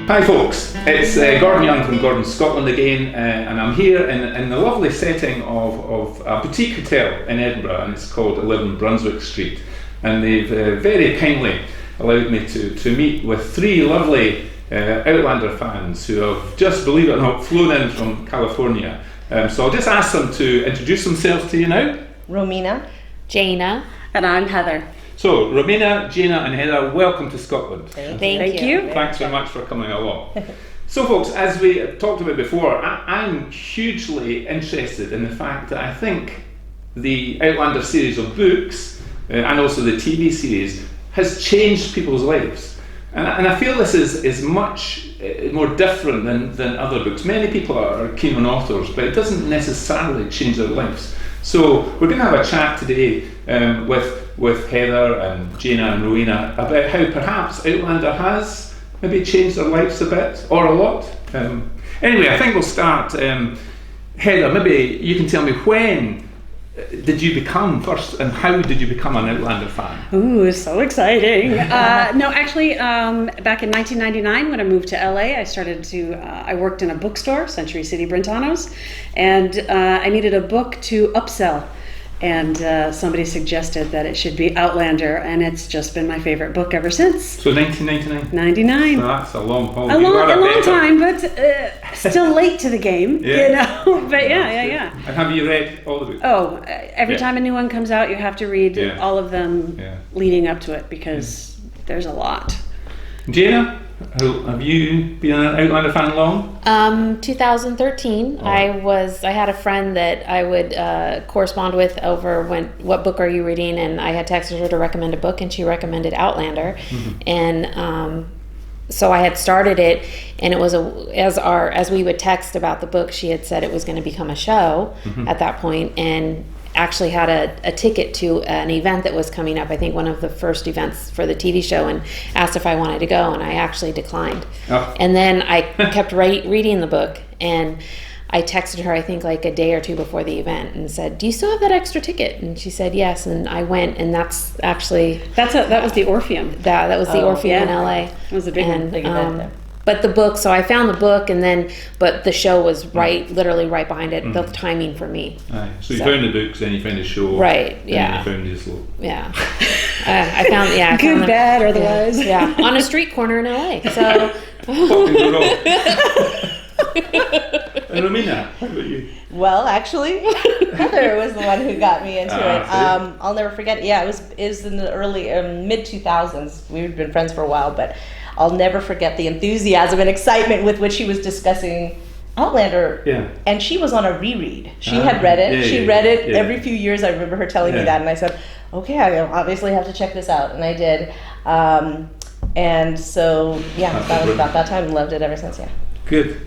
Hi folks, it's Gordon Young from Gordon's Scotland again, and I'm here in the lovely setting of a boutique hotel in Edinburgh, and it's called 11 Brunswick Street, and they've very kindly allowed me to meet with three lovely Outlander fans who have just, believe it or not, flown in from California. So I'll just ask them to introduce themselves to you now. Romina. Jaina. And I'm Heather. So, Romina, Jaina and Heather, welcome to Scotland. Thank you. Thanks very much for coming along. So folks, as we talked about before, I'm hugely interested in the fact that I think the Outlander series of books, and also the TV series, has changed people's lives. And I feel this is much more different than other books. Many people are keen on authors, but it doesn't necessarily change their lives. So we're going to have a chat today with Heather and Jaina and Rowena about how perhaps Outlander has maybe changed their lives a bit or a lot. Anyway, I think we'll start. Heather, maybe you can tell me, when did you become first, and how did you become an Outlander fan? Ooh, so exciting. No, actually, back in 1999 when I moved to LA, I worked in a bookstore, Century City Brentanos, and I needed a book to upsell. And somebody suggested that it should be Outlander, and it's just been my favorite book ever since. So 1999? 99. So that's a long haul. A long time, but still late to the game, you know. But yeah. And have you read all the books? Oh, every time a new one comes out, you have to read all of them leading up to it, because there's a lot. Jaina, have you been an Outlander fan long? 2013. I had a friend that I would correspond with over what book are you reading, and I had texted her to recommend a book, and she recommended Outlander, and so I had started it, and it was as we would text about the book, she had said it was going to become a show at that point, and actually had a ticket to an event that was coming up, I think one of the first events for the TV show, and asked if I wanted to go, and I actually declined. And then I kept reading the book, and I texted her, I think like a day or two before the event, and said, "Do you still have that extra ticket?" And she said yes, and I went, and that was the Orpheum. That was the Orpheum in LA. It was a big event there. But the book, so I found the book, but the show was literally right behind it. The timing for me. Aye. So you found the books, then you found the show. Right. And then you found this little. Yeah. I found. Yeah. Good, bad, otherwise. Yeah. On a street corner in LA. So. And Romina, how about you? Well, actually, Heather was the one who got me into it. I'll never forget. Yeah, it was in the early mid 2000s. We've been friends for a while, but I'll never forget the enthusiasm and excitement with which she was discussing Outlander. Yeah. And she was on a reread. She had read it. She read it every few years. I remember her telling me that, and I said, "Okay, I obviously have to check this out," and I did. And so, that was about that time. Loved it ever since. Yeah. Good.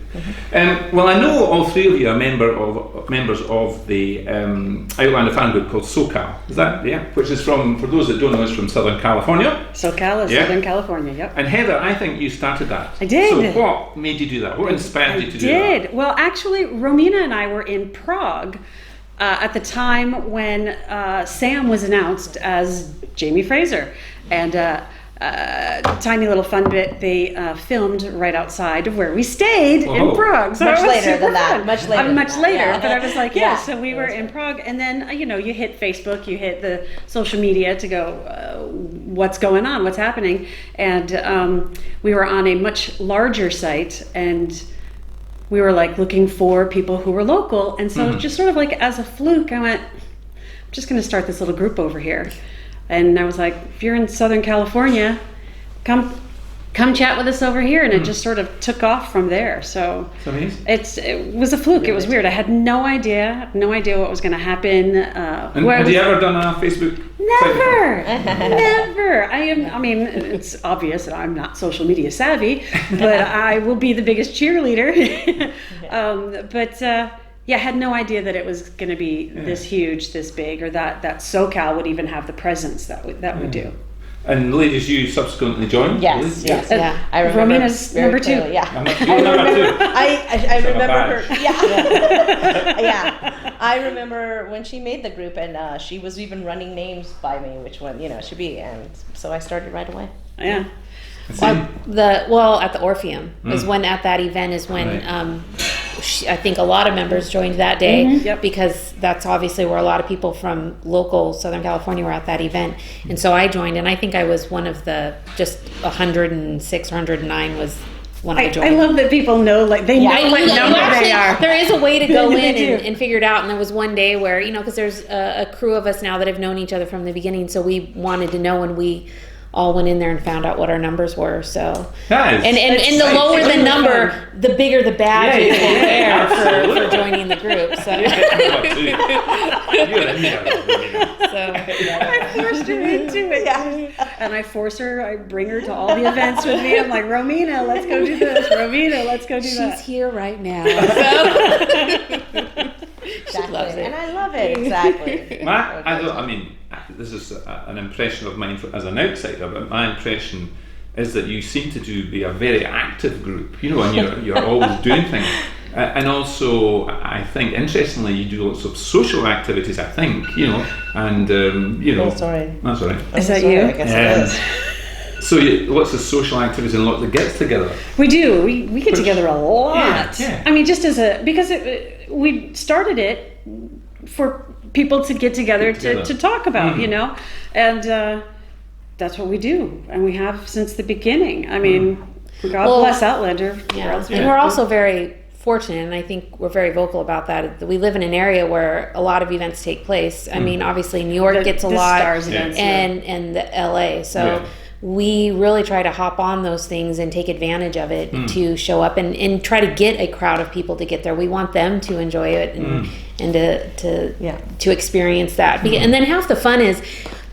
Well, I know all three of you are members of the Outlander Fan Group called SoCal. Is that which is from, for those that don't know, it's from Southern California. SoCal is Southern California. Yep. And Heather, I think you started that. I did. So what made you do that? What inspired you to do that? I did. Well, actually, Romina and I were in Prague at the time when Sam was announced as Jamie Fraser, and. Tiny little fun bit, they filmed right outside of where we stayed in Prague. So much later than that. Much later. But I was like, so we were in Prague, and then you hit Facebook, you hit the social media to go, what's going on, what's happening, and we were on a much larger site, and we were like looking for people who were local, and so just sort of like as a fluke, I went, I'm just going to start this little group over here. And I was like, if you're in Southern California, come chat with us over here. And it just sort of took off from there. So it was a fluke. It was weird. I had no idea what was going to happen. And have you ever done a Facebook? Never. I mean, it's obvious that I'm not social media savvy, but I will be the biggest cheerleader. I had no idea that it was going to be this huge, this big, or that SoCal would even have the presence that we do. And ladies, you subsequently joined? Yes. I remember Romina's number two. Number two. I remember her. Yeah. I remember when she made the group, and she was even running names by me, which one should be, and so I started right away. Yeah. See? At the Orpheum is when at that event is when Right. I think a lot of members joined that day Yep. because that's obviously where a lot of people from local Southern California were at that event, and so I joined, and I think I was one of the just 106 or 109 was when I joined. I love that people know, like, they know what number they are. There is a way to go They in do. and figure it out. And there was one day where, because there's a crew of us now that have known each other from the beginning. So we wanted to know, and we all went in there and found out what our numbers were. So That is and the lower the really number, fun. the bigger the badges Yeah, they wear absolutely. for joining the group. So, You're in there. so I forced her into it. And I force her, I bring her to all the events with me. I'm like, Romina, let's go do this. Romina, let's go do she's that. here right now. So she loves it. And I love it, exactly. This is an impression of mine as an outsider, but my impression is that you seem to be a very active group, and you're always doing things. And also, I think, interestingly, you do lots of social activities, I think, and, Oh, sorry. That's all right. Is that Sorry, you? I guess it is. So lots of social activities and lots of gets together. We do. We get together a lot. Yeah. I mean, just because we started it for people to get together to talk about, and that's what we do, and we have since the beginning. I mean, God bless Outlander. Yeah, and we're also very fortunate, and I think we're very vocal about that. We live in an area where a lot of events take place. I mean, obviously New York gets a the lot, Stars events, and the LA. So we really try to hop on those things and take advantage of it to show up and try to get a crowd of people to get there. We want them to enjoy it and to experience that. And then half the fun is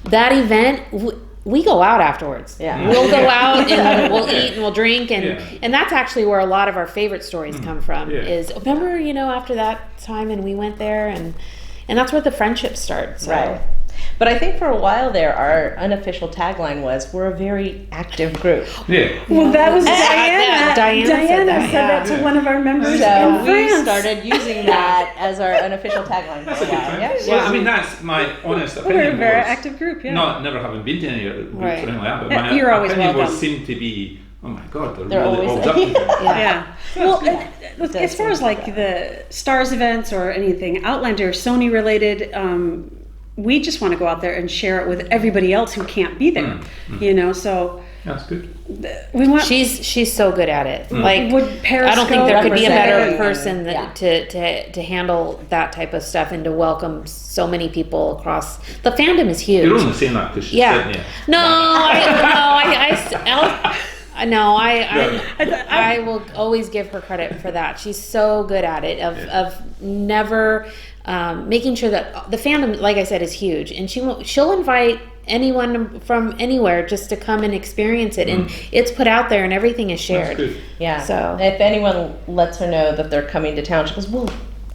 that event. We go out afterwards. Yeah. We'll go out and we'll eat and we'll drink and that's actually where a lot of our favorite stories come from. Is remember, after that time and we went there and that's where the friendships start. So. Right. But I think for a while there, our unofficial tagline was, "We're a very active group." Yeah. Well, that was Diana. Diana said that to one of our members So in we France. started using that as our unofficial tagline for a while. Yeah. Well, I mean, that's my honest opinion. We're a very was, active group, yeah. Not never having been to any other groups or anything like that, but Yeah, my you're always opinion welcome. seemed to be, oh my God, they're They're really always- all up to it. Yeah. Well, as far seem as like the Stars events or anything Outlander, Sony related, we just want to go out there and share it with everybody else who can't be there. So That's good. we want. She's so good at it. Like Would I don't think there could be a better representing, person yeah. to handle that type of stuff and to welcome so many people across. The fandom is huge. You're only saying that because she's sitting here. I will always give her credit for that. She's so good at it of never making sure that the fandom, like I said, is huge, and she'll invite anyone from anywhere just to come and experience it, and it's put out there and everything is shared. That's good. Yeah. So if anyone lets her know that they're coming to town, she goes, "Well,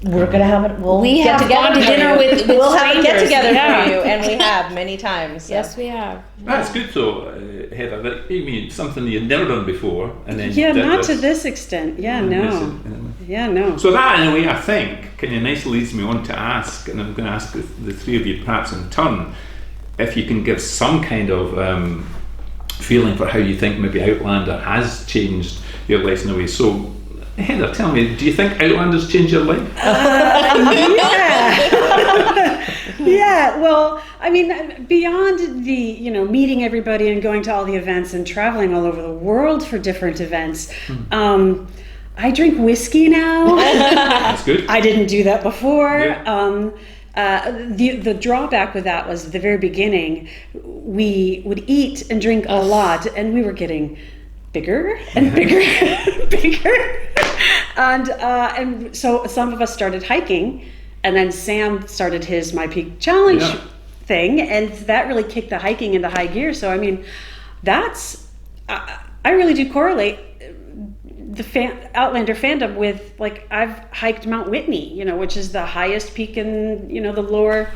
we're gonna have it. We get have together gone to for dinner you. with We'll have a get strangers." together Yeah. for you," and we have many times. So. Yes, we have. That's good though, Heather. That, I mean, something you'd never done before, and then Yeah, you did not this. to this extent. Yeah, And this no. is- Yeah, no. So that, in a way, I think, kind of nicely leads me on to ask, and I'm going to ask the three of you perhaps in turn, if you can give some kind of feeling for how you think maybe Outlander has changed your life in a way. So, Heather, tell me, do you think Outlander's changed your life? Yeah, well, I mean, beyond the, meeting everybody and going to all the events and traveling all over the world for different events, I drink whiskey now. That's good. I didn't do that before. Yeah. The drawback with that was at the very beginning, we would eat and drink a lot, and we were getting bigger and bigger and bigger. And so some of us started hiking, and then Sam started his My Peak Challenge thing, and that really kicked the hiking into high gear. So, I mean, that's, I really do correlate the Outlander fandom with, like, I've hiked Mount Whitney, which is the highest peak in, the lower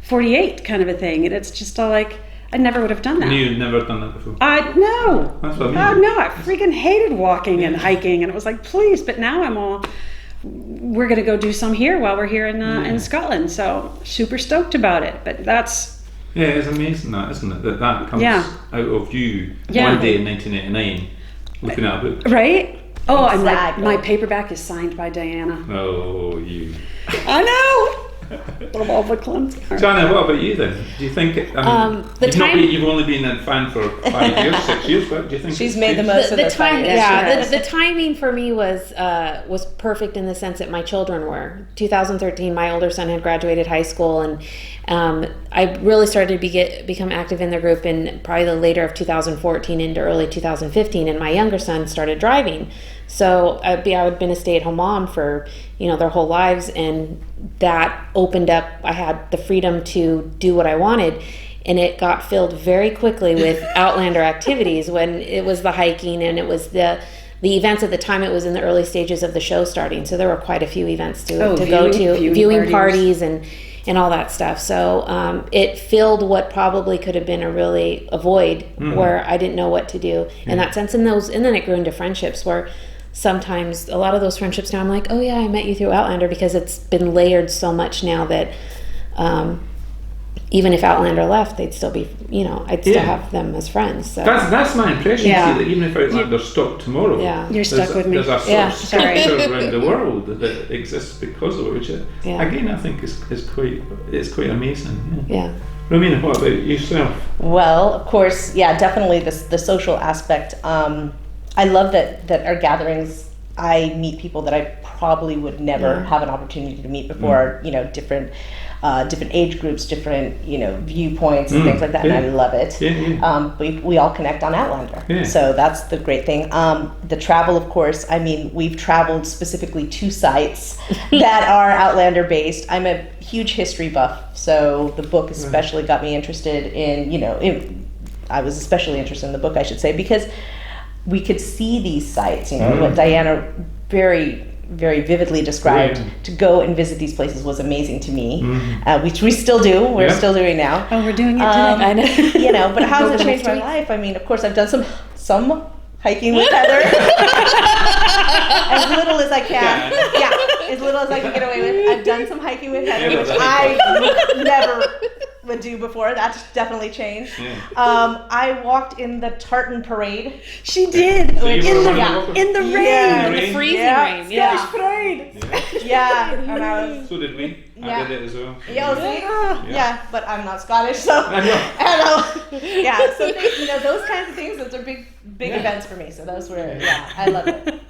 48 kind of a thing. And it's just all like, I never would have done that. You've never done that before? No. That's what I mean. No, I freaking hated walking and hiking. And it was like, please. But now I'm all, we're going to go do some here while we're here in Scotland. So super stoked about it. But that's Yeah, it's amazing that, isn't it? That comes Yeah. out of you Yeah. one day in 1989 looking at a book. Right? Oh, Exactly. my paperback is signed by Diana. Oh, you. I know. Little ball of a clumsy. Jana, what about you then? Do you think, you've only been a fan for 5 years, 6 years, but do you think She's it's made the changed? most of the this. time, Yes, the timing for me was perfect in the sense that my children were. 2013, my older son had graduated high school, and I really started to become active in the group in probably the later of 2014 into early 2015, and my younger son started driving. So I'd been a stay-at-home mom for their whole lives, and that opened up. I had the freedom to do what I wanted, and it got filled very quickly with Outlander activities. When it was the hiking and it was the events at the time, it was in the early stages of the show starting, so there were quite a few events to go to, viewing parties and all that stuff. So it filled what probably could have been a void where I didn't know what to do in that sense. And then it grew into friendships where sometimes a lot of those friendships now I'm like, oh yeah, I met you through Outlander, because it's been layered so much now that even if Outlander left, they'd still be, I'd still have them as friends. So. That's my impression. Yeah. Too, that even if Outlander stopped tomorrow, You're stuck with me. There's a sort Yeah, of sorry. structure around the world that exists because of it, which again I think is quite amazing. Yeah. Romina, what about yourself? Well, of course, yeah, definitely the social aspect. I love that our gatherings, I meet people that I probably would never have an opportunity to meet before. Different age groups, different viewpoints and things like that, and I love it. We all connect on Outlander, so that's the great thing. The travel, of course. I mean, we've traveled specifically to sites that are Outlander based. I'm a huge history buff, so the book especially got me interested in. I was especially interested in the book, I should say, because we could see these sites. What Diana very, very vividly described. To go and visit these places was amazing to me, which we still do. We're still doing now. Oh, we're doing it today. I know. But how has it changed my life? I mean, of course, I've done some hiking with Heather, as little as I can. As little as I can get away with. I've done some hiking with Heather, which I never would do before. That's definitely changed. I walked in the tartan parade. She did. So in the rain. In the freezing rain. Scottish parade. And I was. So did we. I did it as well. But I'm not Scottish, so. So those kinds of things. Those are big events for me. So those were, I love it.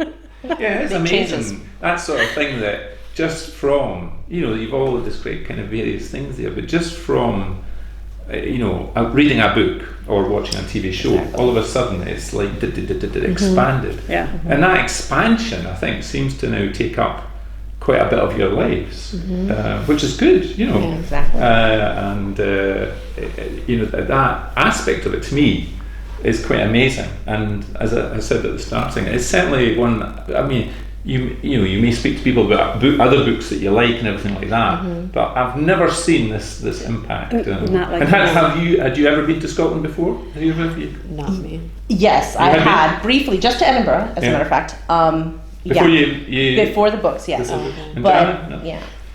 Yeah, it's amazing. Changes. That sort of thing that just from, you've all described kind of various things there, but just from, reading a book or watching a TV show, all of a sudden it's like expanded. And that expansion, I think, seems to now take up quite a bit of your lives, which is good, exactly. That aspect of it to me is quite amazing. And as I said at the starting, it's certainly one. I mean, you may speak to people about other books that you like and everything like that, but I've never seen this impact. Not like and had you ever been to Scotland before? Not me. Yes, I had briefly, just to Edinburgh, as a matter of fact. Before the books, yes.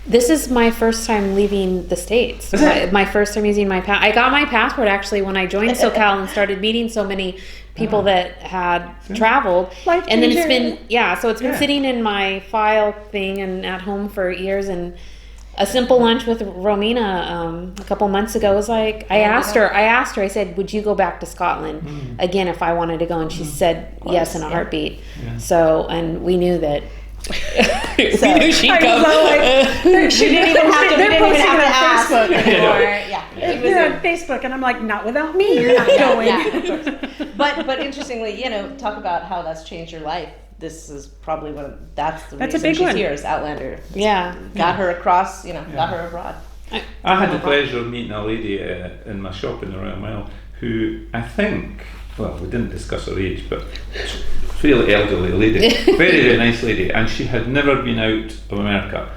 This is my first time leaving the States. My first time using my passport. I got my passport actually when I joined SoCal and started meeting so many people that had traveled. And then it's been sitting in my file thing and at home for years. And a simple lunch with Romina a couple months ago was like, I asked her, I said, would you go back to Scotland again if I wanted to go? And she said yes in a heartbeat. So, and we knew that. We knew she'd go. She didn't even have to. We didn't even have to ask anymore. They're on Facebook, and I'm like, not without me. You're not going. Of course. But interestingly, talk about how that's changed your life. This is probably that's the reason she's here is Outlander. Got her across. Got her abroad. I had the pleasure of meeting a lady in my shop in the Royal Mile who I think. Well, we didn't discuss her age, but fairly elderly lady, very, very nice lady, and she had never been out of America.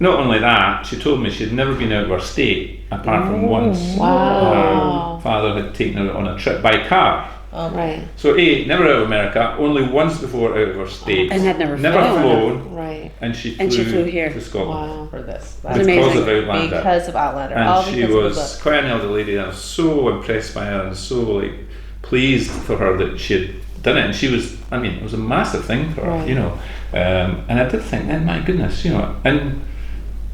Not only that, she told me she'd never been out of her state, apart from once. Wow. Her father had taken her on a trip by car Right. So never out of America, only once before out of her state. And had never flown. Right. And she flew here to Scotland. Wow. For this. That's Because amazing. of Outlander. Because of Outlander. And All she because of the was book. quite an elder lady, and I was so impressed by her and so pleased for her that she had done it. And she was, it was a massive thing for her, Right. And I did think, then my goodness, and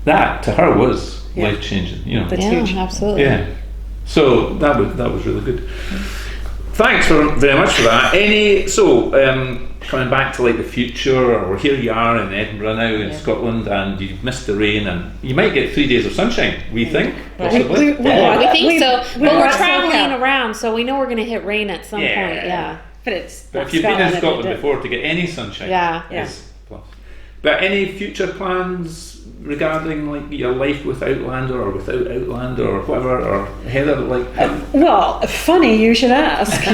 that to her was life changing, That's Yeah, huge. absolutely. Yeah. So that was really good. Thanks very much for that. Coming back to the future, or here you are in Edinburgh now in Scotland, and you've missed the rain, and you might get 3 days of sunshine. We think possibly. We think so, but we're brought traveling SoCal. around, so we know we're going to hit rain at some point. Yeah. But it's But not if you've been in Scotland, Scotland it- before, to get any sunshine, Yeah. is plus. But any future plans regarding your life with Outlander or without Outlander or whatever, or Heather, Well, funny you should ask.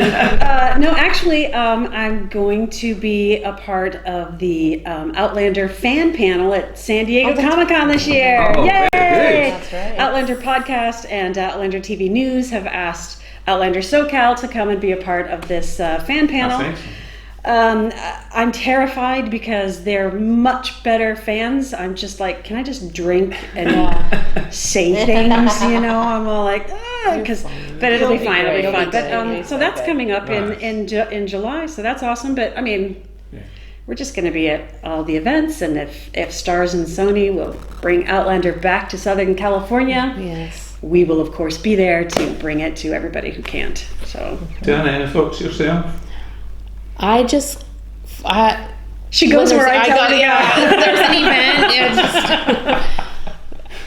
No, actually, I'm going to be a part of the Outlander fan panel at San Diego Comic-Con this year. Oh, Yay! very good. That's right. Outlander Podcast and Outlander TV News have asked Outlander SoCal to come and be a part of this fan panel. That's excellent. I'm terrified because they're much better fans. I'm just like, can I just drink and say things? I'm all like, but it'll be fine. It'll be fun. But so that's coming up in July. So that's awesome. But we're just going to be at all the events, and if Stars and Sony will bring Outlander back to Southern California, Yes. we will of course be there to bring it to everybody who can't. So Diana, any thoughts yourself? she goes where I tell her to go. There's an event.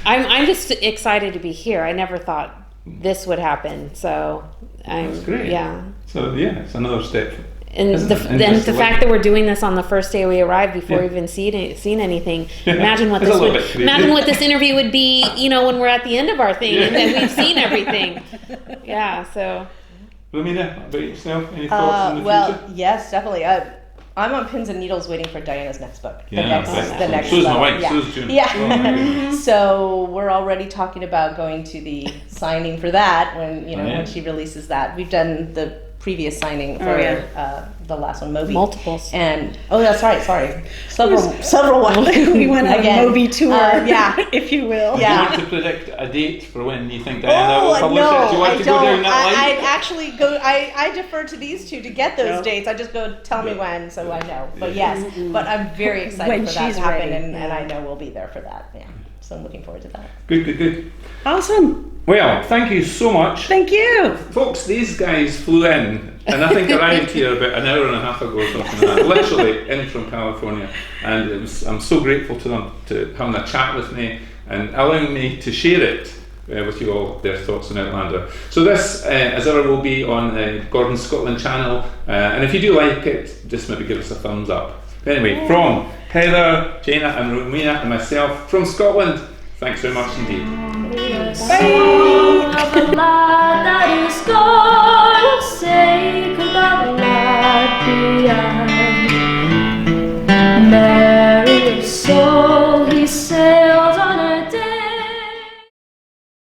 I'm just excited to be here. I never thought this would happen. So That's great. Yeah. So it's another step. And Isn't it? And then just the fact that we're doing this on the first day we arrived before we've even seen anything. Imagine what It's a little bit crazy. imagine what this interview would be, when we're at the end of our thing and then we've seen everything. Yeah, so Lamina, about yourself, any thoughts in the Well, future? yes, definitely. I'm on pins and needles waiting for Diana's next book. Yeah, the next So's my level. wife, Yeah. so's June. Yeah. Oh, my goodness. So we're already talking about going to the signing for that when yeah. when she releases that. We've done the previous signing for the last one, Moby. multiples. And that's right. Sorry, several ones. We went on Again. a Moby tour, if you will. Do you Yeah. want to predict a date for when you think Diana will publish it? Do you want I to don't. go down that line? I actually go. I defer to these two to get those dates. I just go tell me when, so I know. But yes, but I'm very excited When for that she's to happen, ready. and I know we'll be there for that. Yeah, so I'm looking forward to that. Good. Awesome. Well, thank you so much. Thank you. Folks, these guys flew in, and I think arrived here about an hour and a half ago or something like that, literally in from California. And I'm so grateful to them to having a chat with me and allowing me to share it with you all, their thoughts on Outlander. So this, as ever, will be on Gordon's Scotland channel. And if you do like it, just maybe give us a thumbs up. Anyway, from Heather, Jaina and Romina and myself from Scotland, thanks very much indeed. Bye.